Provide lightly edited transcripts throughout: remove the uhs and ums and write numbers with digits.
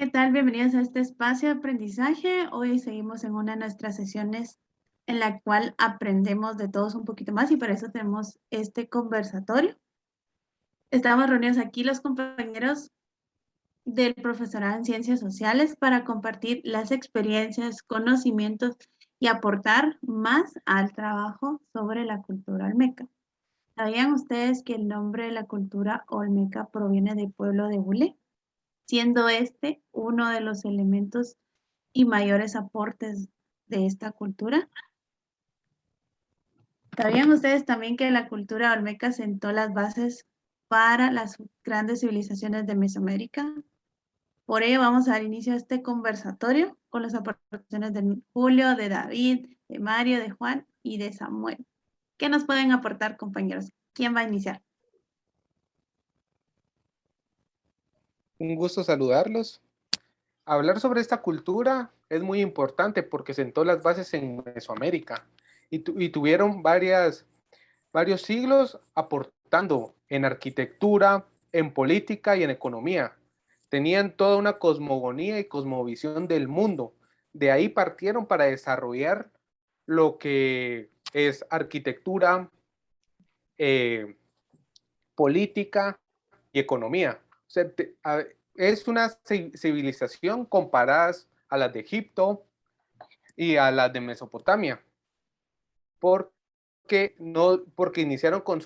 ¿Qué tal? Bienvenidos a este espacio de aprendizaje. Hoy seguimos en una de nuestras sesiones en la cual aprendemos de todos un poquito más y para eso tenemos este conversatorio. Estamos reunidos aquí los compañeros del profesorado en Ciencias Sociales para compartir las experiencias, conocimientos y aportar más al trabajo sobre la cultura olmeca. ¿Sabían ustedes que el nombre de la cultura olmeca proviene del pueblo de Bule, siendo este uno de los elementos y mayores aportes de esta cultura? ¿Sabían ustedes también que la cultura olmeca sentó las bases para las grandes civilizaciones de Mesoamérica? Por ello vamos a dar inicio a este conversatorio con las aportaciones de Julio, de David, de Mario, de Juan y de Samuel. ¿Qué nos pueden aportar, compañeros? ¿Quién va a iniciar? Un gusto saludarlos. Hablar sobre esta cultura es muy importante porque sentó las bases en Mesoamérica y tuvieron varios siglos aportando en arquitectura, en política y en economía. Tenían toda una cosmogonía y cosmovisión del mundo. De ahí partieron para desarrollar lo que es arquitectura, eh, política y economía. O sea, es una civilización comparadas a las de Egipto y a las de Mesopotamia, porque iniciaron con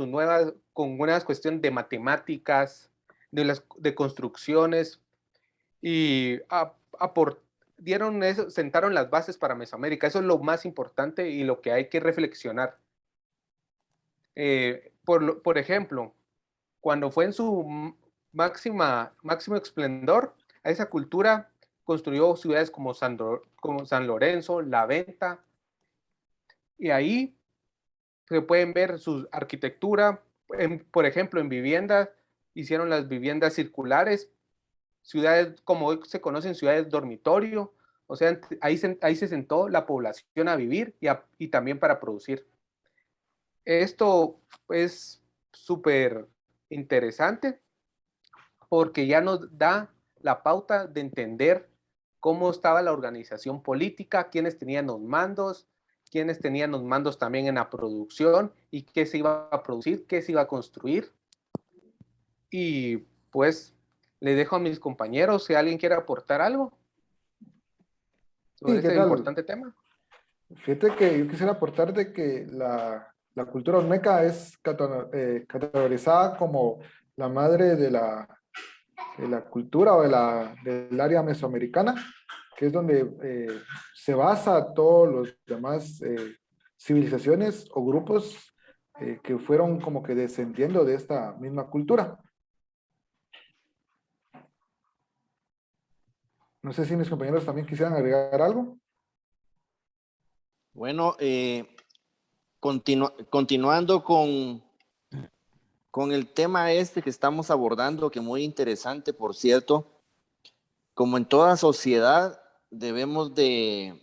con una cuestión de matemáticas, de construcciones y dieron eso, sentaron las bases para Mesoamérica. Eso es lo más importante y lo que hay que reflexionar. Por ejemplo, cuando fue en su máximo esplendor, a esa cultura construyó ciudades como San Lorenzo, La Venta, y ahí se pueden ver su arquitectura, por ejemplo, en viviendas, hicieron las viviendas circulares, ciudades como hoy se conocen, ciudades dormitorio, o sea, ahí se sentó la población a vivir y también para producir. Esto es súper interesante porque ya nos da la pauta de entender cómo estaba la organización política, quiénes tenían los mandos también en la producción y qué se iba a producir, qué se iba a construir. Y pues le dejo a mis compañeros si alguien quiere aportar algo Sí, sobre ¿qué este tal? importante tema. Fíjate que yo quisiera aportar de que la cultura olmeca es categorizada como la madre de la cultura o del área mesoamericana, que es donde se basa todos los demás civilizaciones o grupos que fueron como que descendiendo de esta misma cultura. No sé si mis compañeros también quisieran agregar algo. Bueno, continuando con el tema este que estamos abordando, que muy interesante, por cierto, como en toda sociedad debemos de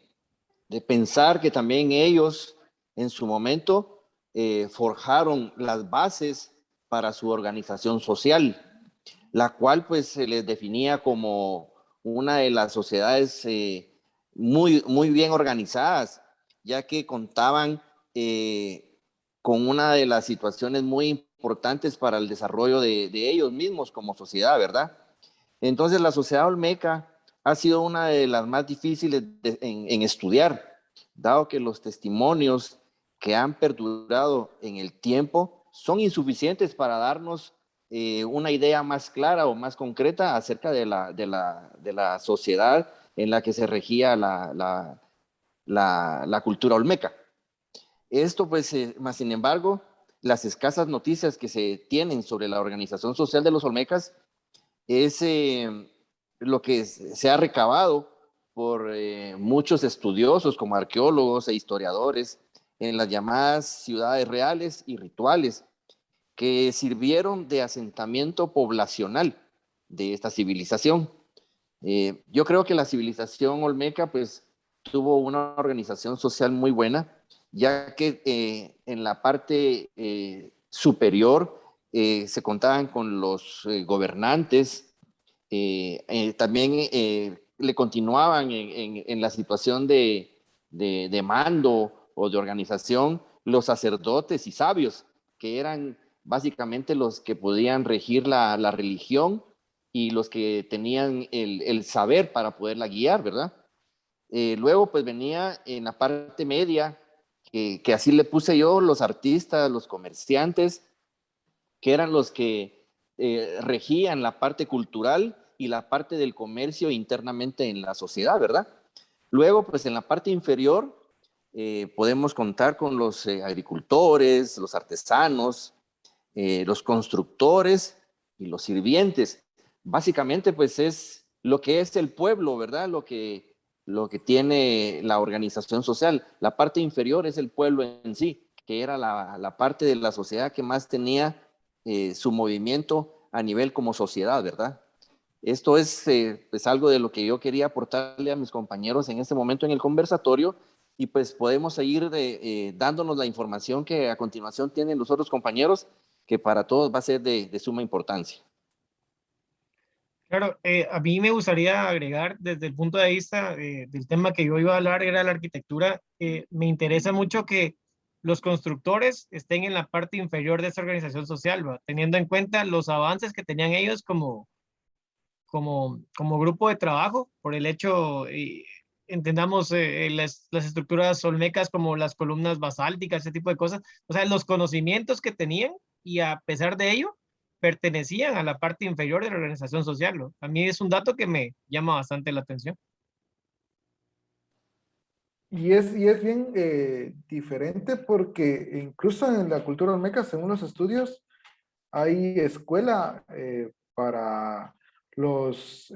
pensar que también ellos en su momento forjaron las bases para su organización social, la cual pues se les definía como una de las sociedades muy bien organizadas, ya que contaban con una de las situaciones muy importantes para el desarrollo de ellos mismos como sociedad, ¿verdad? Entonces la sociedad olmeca ha sido una de las más difíciles en estudiar, dado que los testimonios que han perdurado en el tiempo son insuficientes para darnos una idea más clara o más concreta acerca de la sociedad en la que se regía la cultura olmeca. Esto, pues, más sin embargo, las escasas noticias que se tienen sobre la organización social de los olmecas es lo que se ha recabado por muchos estudiosos como arqueólogos e historiadores en las llamadas ciudades reales y rituales que sirvieron de asentamiento poblacional de esta civilización. Yo creo que la civilización olmeca pues tuvo una organización social muy buena, ya que en la parte superior se contaban con los gobernantes, también le continuaban en la situación de mando o de organización los sacerdotes y sabios, que eran básicamente los que podían regir la religión y los que tenían el saber para poderla guiar, ¿verdad? Luego pues venía en la parte media, que así le puse yo, los artistas, los comerciantes, que eran los que regían la parte cultural y la parte del comercio internamente en la sociedad, ¿verdad? Luego, pues en la parte inferior podemos contar con los agricultores, los artesanos, los constructores y los sirvientes. Básicamente, pues es lo que es el pueblo, ¿verdad? Lo que tiene la organización social. La parte inferior es el pueblo en sí, que era la parte de la sociedad que más tenía su movimiento a nivel como sociedad, ¿verdad? Esto es pues algo de lo que yo quería aportarle a mis compañeros en este momento en el conversatorio, y pues podemos seguir dándonos la información que a continuación tienen los otros compañeros, que para todos va a ser de suma importancia. Claro, a mí me gustaría agregar desde el punto de vista del tema que yo iba a hablar, era la arquitectura. Me interesa mucho que los constructores estén en la parte inferior de esta organización social, ¿va? Teniendo en cuenta los avances que tenían ellos como grupo de trabajo, por el hecho, entendamos las estructuras olmecas como las columnas basálticas, ese tipo de cosas, o sea, los conocimientos que tenían, y a pesar de ello, pertenecían a la parte inferior de la organización social, ¿no? A mí es un dato que me llama bastante la atención. Y es bien diferente porque incluso en la cultura olmeca, según los estudios, hay escuela para los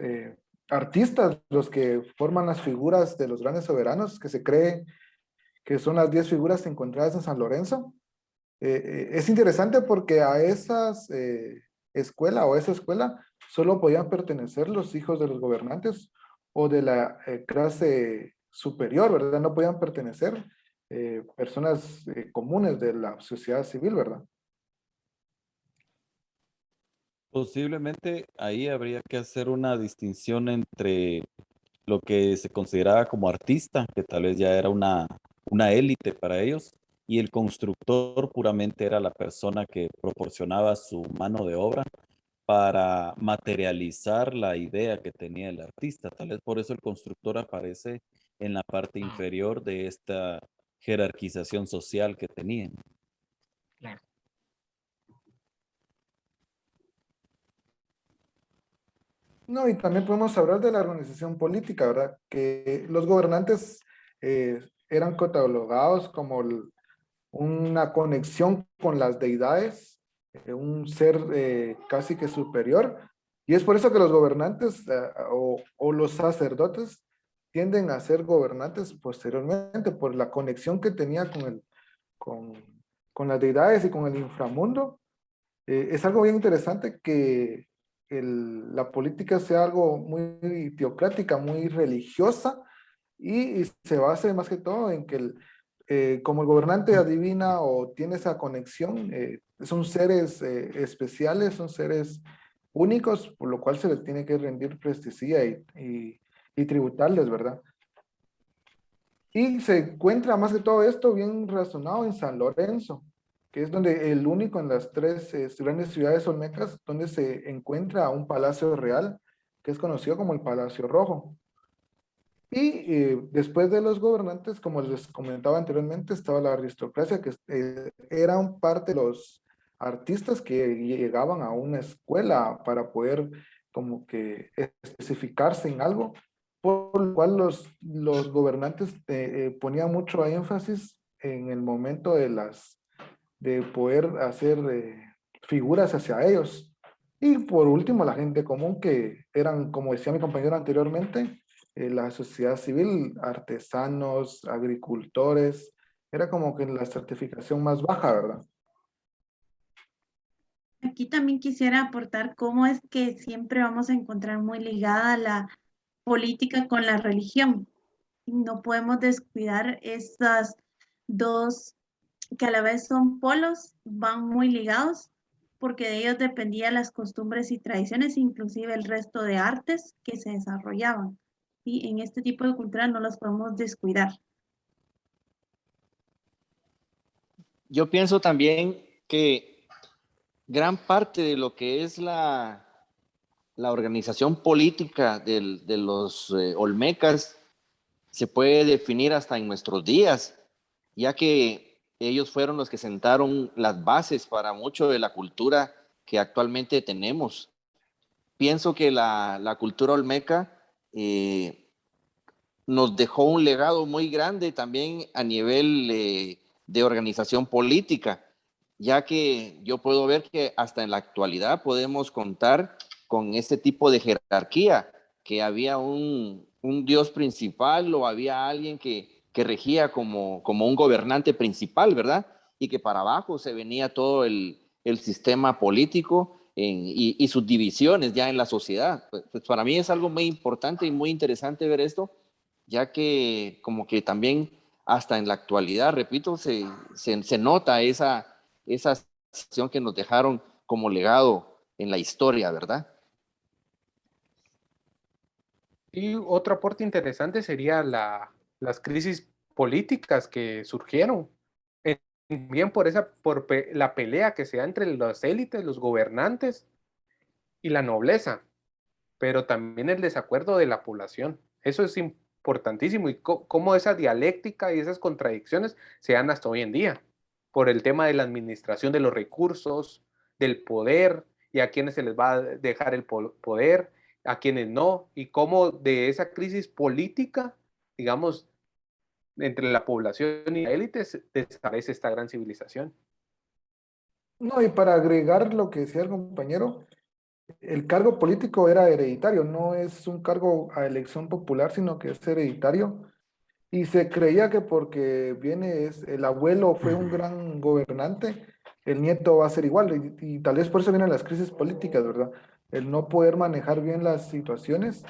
artistas, los que forman las figuras de los grandes soberanos, que se cree que son las 10 figuras encontradas en San Lorenzo. Es interesante porque a esas escuela o esa escuela solo podían pertenecer los hijos de los gobernantes o de la clase superior, ¿verdad? No podían pertenecer personas comunes de la sociedad civil, ¿verdad? Posiblemente ahí habría que hacer una distinción entre lo que se consideraba como artista, que tal vez ya era una élite para ellos, y el constructor puramente era la persona que proporcionaba su mano de obra para materializar la idea que tenía el artista. Tal vez por eso el constructor aparece en la parte inferior de esta jerarquización social que tenían. Claro. No, y también podemos hablar de la organización política, ¿verdad? Que los gobernantes eran catalogados como una conexión con las deidades, un ser casi que superior. Y es por eso que los gobernantes o los sacerdotes tienden a ser gobernantes posteriormente, por la conexión que tenía con, con las deidades y con el inframundo. Es algo bien interesante que la política sea algo muy teocrática, muy religiosa, y se base más que todo en que como el gobernante adivina o tiene esa conexión, son seres especiales, son seres únicos, por lo cual se les tiene que rendir pleitesía y tributarles, ¿verdad? Y se encuentra más que todo esto bien razonado en San Lorenzo, que es donde el único en las tres grandes ciudades olmecas donde se encuentra un palacio real, que es conocido como el Palacio Rojo. Y después de los gobernantes, como les comentaba anteriormente, estaba la aristocracia, que eran parte de los artistas que llegaban a una escuela para poder como que especificarse en algo, por lo cual los gobernantes ponían mucho énfasis en el momento de poder hacer figuras hacia ellos. Y por último, la gente común, que eran, como decía mi compañero anteriormente, la sociedad civil, artesanos, agricultores, era como que la certificación más baja, ¿verdad? Aquí también quisiera aportar cómo es que siempre vamos a encontrar muy ligada la política con la religión. No podemos descuidar estas dos, que a la vez son polos, van muy ligados, porque de ellos dependían las costumbres y tradiciones, inclusive el resto de artes que se desarrollaban. Y en este tipo de cultura no los podemos descuidar. Yo pienso también que gran parte de lo que es la organización política de los olmecas se puede definir hasta en nuestros días, ya que ellos fueron los que sentaron las bases para mucho de la cultura que actualmente tenemos. Pienso que la cultura olmeca nos dejó un legado muy grande también a nivel de organización política, ya que yo puedo ver que hasta en la actualidad podemos contar con este tipo de jerarquía, que había un dios principal o había alguien que regía como un gobernante principal, ¿verdad? Y que para abajo se venía todo el sistema político y sus divisiones ya en la sociedad. Pues para mí es algo muy importante y muy interesante ver esto, ya que como que también hasta en la actualidad, repito, se nota esa acción que nos dejaron como legado en la historia, ¿verdad? Y otro aporte interesante sería las crisis políticas que surgieron, bien la pelea que se da entre las élites, los gobernantes y la nobleza, pero también el desacuerdo de la población. Eso es importantísimo, y cómo esa dialéctica y esas contradicciones se dan hasta hoy en día, por el tema de la administración de los recursos, del poder, y a quienes se les va a dejar el poder, a quienes no, y cómo de esa crisis política, digamos, entre la población y la élite, desaparece esta gran civilización. No, y para agregar lo que decía el compañero, el cargo político era hereditario, no es un cargo a elección popular, sino que es hereditario. Y se creía que porque el abuelo fue un gran gobernante, el nieto va a ser igual. Y tal vez por eso vienen las crisis políticas, ¿verdad? El no poder manejar bien las situaciones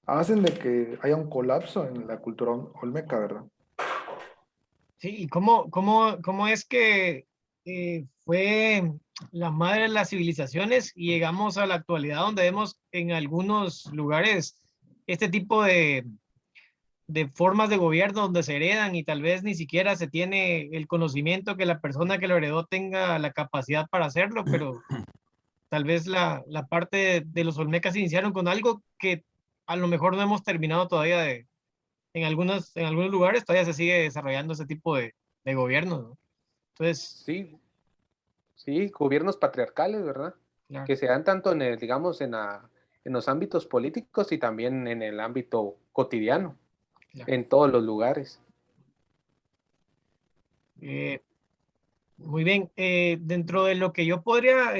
hacen de que haya un colapso en la cultura olmeca, ¿verdad? Sí, ¿y cómo es que fue la madre de las civilizaciones y llegamos a la actualidad donde vemos en algunos lugares este tipo de formas de gobierno donde se heredan y tal vez ni siquiera se tiene el conocimiento que la persona que lo heredó tenga la capacidad para hacerlo, pero tal vez la parte de los olmecas iniciaron con algo que a lo mejor no hemos terminado todavía en algunos lugares todavía se sigue desarrollando ese tipo de gobierno, ¿no? Entonces, Sí, sí, gobiernos patriarcales, ¿verdad? claro, Que se dan tanto digamos, en los ámbitos políticos y también en el ámbito cotidiano, claro. en todos los lugares. Eh, Muy bien. Dentro de lo que yo podría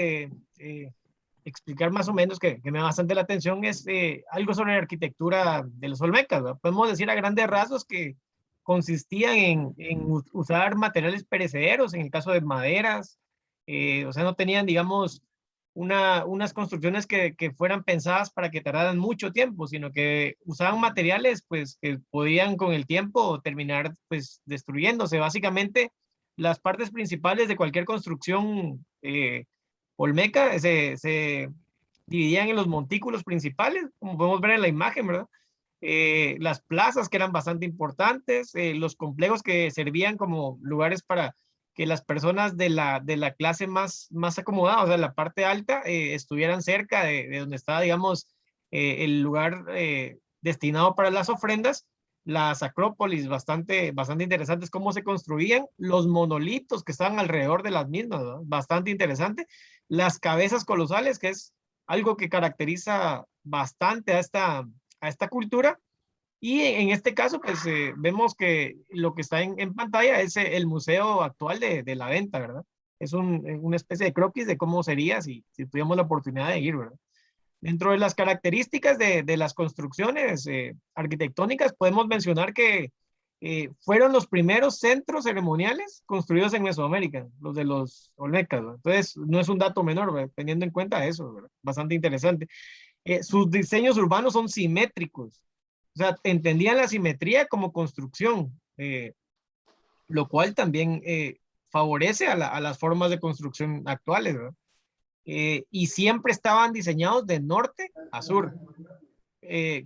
explicar más o menos, que me da bastante la atención, es algo sobre la arquitectura de los olmecas, ¿verdad? Podemos decir a grandes rasgos que consistían en usar materiales perecederos, en el caso de maderas, o sea, no tenían, digamos, unas construcciones que fueran pensadas para que tardaran mucho tiempo, sino que usaban materiales, pues, que podían con el tiempo terminar, pues, destruyéndose. Básicamente, las partes principales de cualquier construcción olmeca se dividían en los montículos principales, como podemos ver en la imagen, ¿verdad? Las plazas que eran bastante importantes, los complejos que servían como lugares para que las personas de la clase más acomodada, o sea, la parte alta, estuvieran cerca de donde estaba, digamos, el lugar destinado para las ofrendas. Las acrópolis bastante interesantes, cómo se construían, los monolitos que estaban alrededor de las mismas, ¿no? Bastante interesante. Las cabezas colosales, que es algo que caracteriza bastante a esta cultura. Y en este caso, pues vemos que lo que está en pantalla es el museo actual de la venta, ¿verdad? Es una especie de croquis de cómo sería si tuviéramos la oportunidad de ir, ¿verdad? Dentro de las características de las construcciones arquitectónicas, podemos mencionar que fueron los primeros centros ceremoniales construidos en Mesoamérica, los de los Olmecas, ¿verdad? Entonces, no es un dato menor, ¿verdad? Teniendo en cuenta eso, ¿verdad? Bastante interesante. Sus diseños urbanos son simétricos, o sea, entendían la simetría como construcción, lo cual también favorece a las formas de construcción actuales, ¿verdad? y siempre estaban diseñados de norte a sur,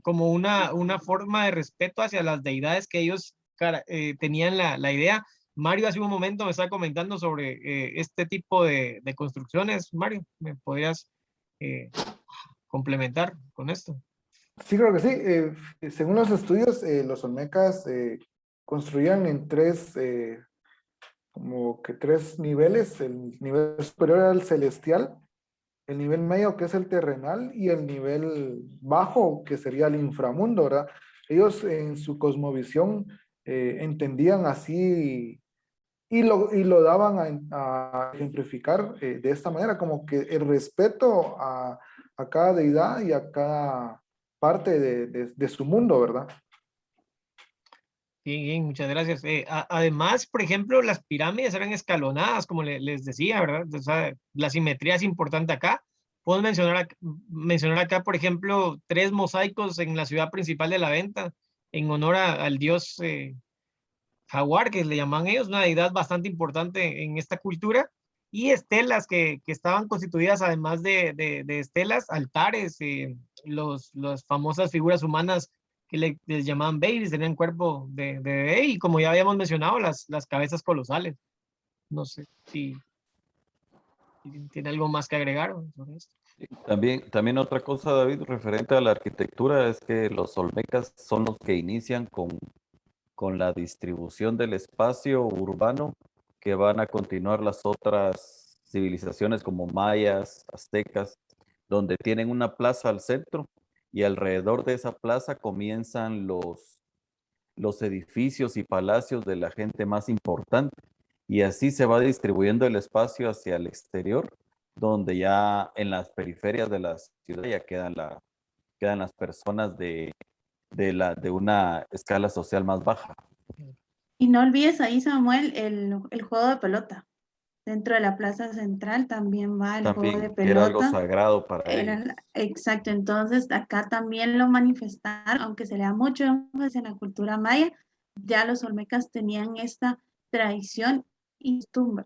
como una forma de respeto hacia las deidades que ellos tenían la idea. Mario hace un momento me estaba comentando sobre este tipo de construcciones. Mario, ¿me podrías complementar con esto? Sí, creo que sí. Según los estudios, los olmecas construían en como que tres niveles. El nivel superior era el celestial, el nivel medio que es el terrenal y el nivel bajo que sería el inframundo, ¿verdad? Ellos en su cosmovisión entendían así y lo daban a ejemplificar de esta manera, como que el respeto a cada deidad y a cada parte de su mundo, ¿verdad? Bien, bien, muchas gracias. Además, por ejemplo, las pirámides eran escalonadas, como les decía, ¿verdad? O sea, la simetría es importante acá. Puedo mencionar acá, por ejemplo, 3 mosaicos en la ciudad principal de La Venta, en honor al dios Jaguar, que le llaman ellos, una deidad bastante importante en esta cultura, y estelas que estaban constituidas, además de estelas, altares, las famosas figuras humanas que les llamaban babies, tenían cuerpo de bebé, y como ya habíamos mencionado, las cabezas colosales. No sé si tiene algo más que agregar sobre esto. También otra cosa, David, referente a la arquitectura, es que los olmecas son los que inician con la distribución del espacio urbano, que van a continuar las otras civilizaciones como mayas, aztecas, donde tienen una plaza al centro y alrededor de esa plaza comienzan los edificios y palacios de la gente más importante. Y así se va distribuyendo el espacio hacia el exterior, donde ya en las periferias de la ciudad ya quedan las personas de una escala social más baja. Y no olvides ahí, Samuel, el juego de pelota. Dentro de la plaza central también va el juego de También, que era algo pelota. sagrado para ellos. Exacto, entonces acá también lo manifestaron, aunque se le da mucho énfasis en la cultura maya, ya los olmecas tenían esta tradición y costumbre.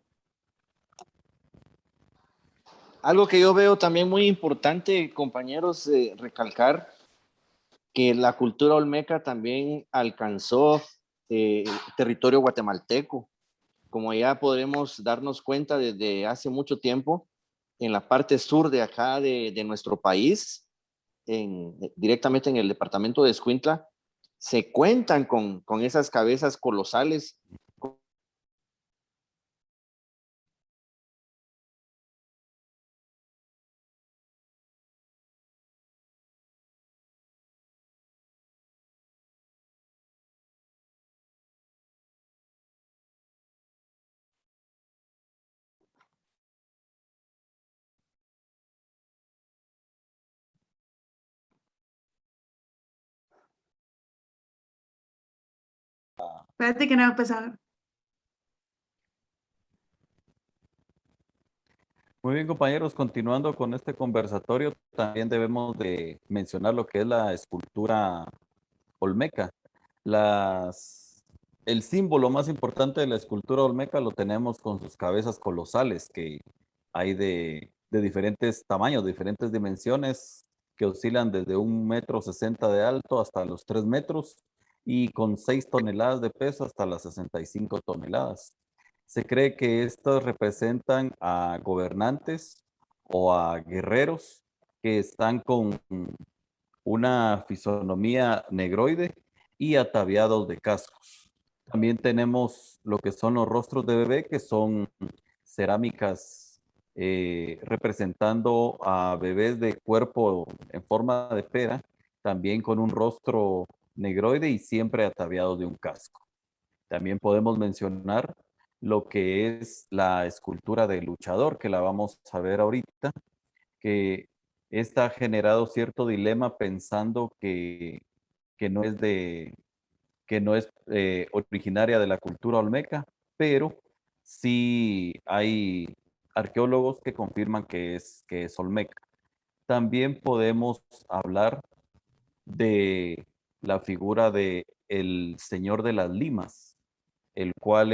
Algo que yo veo también muy importante, compañeros, recalcar que la cultura olmeca también alcanzó territorio guatemalteco. Como ya podemos darnos cuenta desde hace mucho tiempo, en la parte sur de acá de nuestro país, directamente en el departamento de Escuintla, se cuentan con esas cabezas colosales. Espérate que no va a empezar. Muy bien, compañeros, continuando con este conversatorio, también debemos de mencionar lo que es la escultura olmeca. El símbolo más importante de la escultura olmeca lo tenemos con sus cabezas colosales, que hay de diferentes tamaños, diferentes dimensiones, que oscilan desde 1,60 m de alto hasta los 3 metros y con 6 toneladas de peso hasta las 65 toneladas. Se cree que estos representan a gobernantes o a guerreros que están con una fisonomía negroide y ataviados de cascos. También tenemos lo que son los rostros de bebé, que son cerámicas representando a bebés de cuerpo en forma de pera, también con un rostro negroide y siempre ataviados de un casco. También podemos mencionar lo que es la escultura del luchador, que la vamos a ver ahorita, que esta ha generado cierto dilema pensando que no es originaria de la cultura olmeca, pero sí hay arqueólogos que confirman que es olmeca. También podemos hablar de la figura de el Señor de las Limas, el cual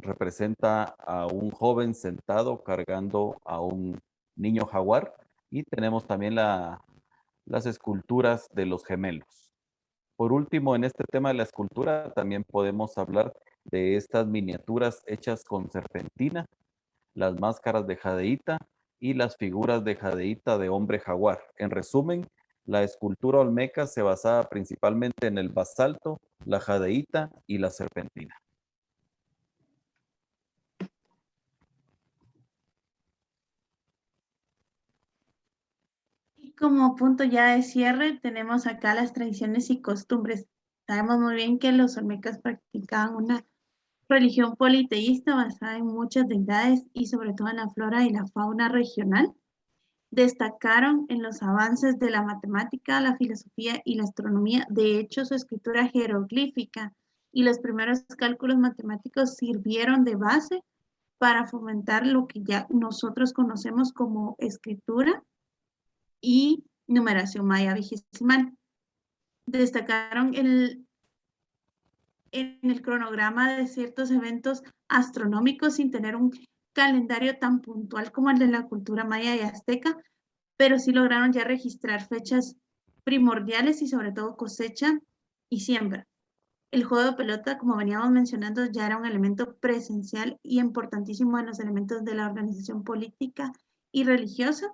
representa a un joven sentado cargando a un niño jaguar, y tenemos también las esculturas de los gemelos. Por último, en este tema de la escultura, también podemos hablar de estas miniaturas hechas con serpentina, las máscaras de jadeíta y las figuras de jadeíta de hombre jaguar. En resumen, la escultura olmeca se basaba principalmente en el basalto, la jadeíta y la serpentina. Y como punto ya de cierre, tenemos acá las tradiciones y costumbres. Sabemos muy bien que los olmecas practicaban una religión politeísta basada en muchas deidades y sobre todo en la flora y la fauna regional. Destacaron en los avances de la matemática, la filosofía y la astronomía. De hecho, su escritura jeroglífica y los primeros cálculos matemáticos sirvieron de base para fomentar lo que ya nosotros conocemos como escritura y numeración maya vigesimal. Destacaron en el cronograma de ciertos eventos astronómicos sin tener un calendario tan puntual como el de la cultura maya y azteca, pero sí lograron ya registrar fechas primordiales y sobre todo cosecha y siembra. El juego de pelota, como veníamos mencionando, ya era un elemento presencial y importantísimo en los elementos de la organización política y religiosa.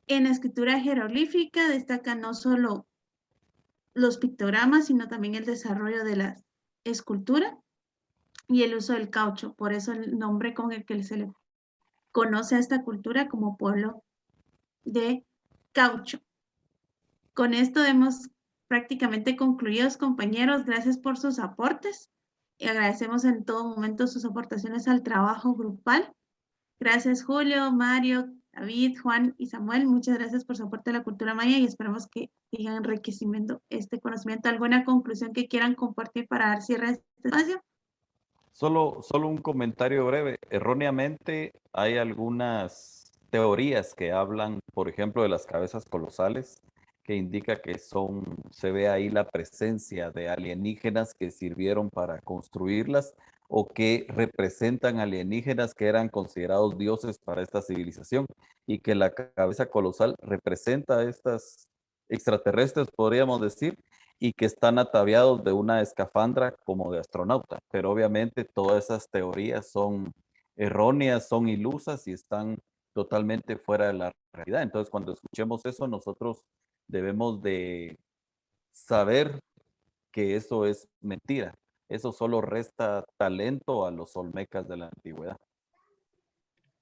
En la escritura jeroglífica destaca no solo los pictogramas, sino también el desarrollo de la escultura y el uso del caucho. Por eso el nombre con el que se le conoce a esta cultura como pueblo de caucho. Con esto hemos prácticamente concluido, compañeros. Gracias por sus aportes y agradecemos en todo momento sus aportaciones al trabajo grupal. Gracias, Julio, Mario, David, Juan y Samuel. Muchas gracias por su aporte a la cultura maya y esperamos que sigan enriqueciendo este conocimiento. ¿Alguna conclusión que quieran compartir para dar cierre a este espacio? Solo un comentario breve. Erróneamente hay algunas teorías que hablan, por ejemplo, de las cabezas colosales, que indica que se ve ahí la presencia de alienígenas que sirvieron para construirlas o que representan alienígenas que eran considerados dioses para esta civilización y que la cabeza colosal representa a estas extraterrestres, podríamos decir, y que están ataviados de una escafandra como de astronauta. Pero obviamente todas esas teorías son erróneas, son ilusas y están totalmente fuera de la realidad. Entonces, cuando escuchemos eso, nosotros debemos de saber que eso es mentira. Eso solo resta talento a los olmecas de la antigüedad.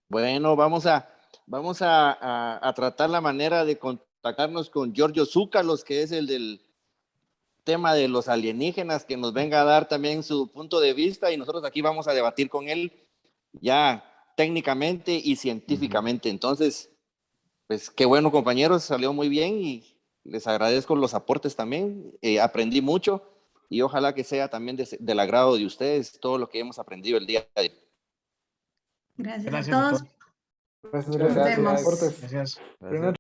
Bueno, vamos a tratar la manera de contactarnos con Giorgio Zúcalos, que es el del tema de los alienígenas, que nos venga a dar también su punto de vista y nosotros aquí vamos a debatir con él ya técnicamente y científicamente. Entonces, pues qué bueno, compañeros, salió muy bien y les agradezco los aportes también. Aprendí mucho y ojalá que sea también del agrado de ustedes todo lo que hemos aprendido el día de hoy. Gracias a Gracias a todos. todos. Gracias, Nos gracias. vemos. Aportes. Gracias. Gracias.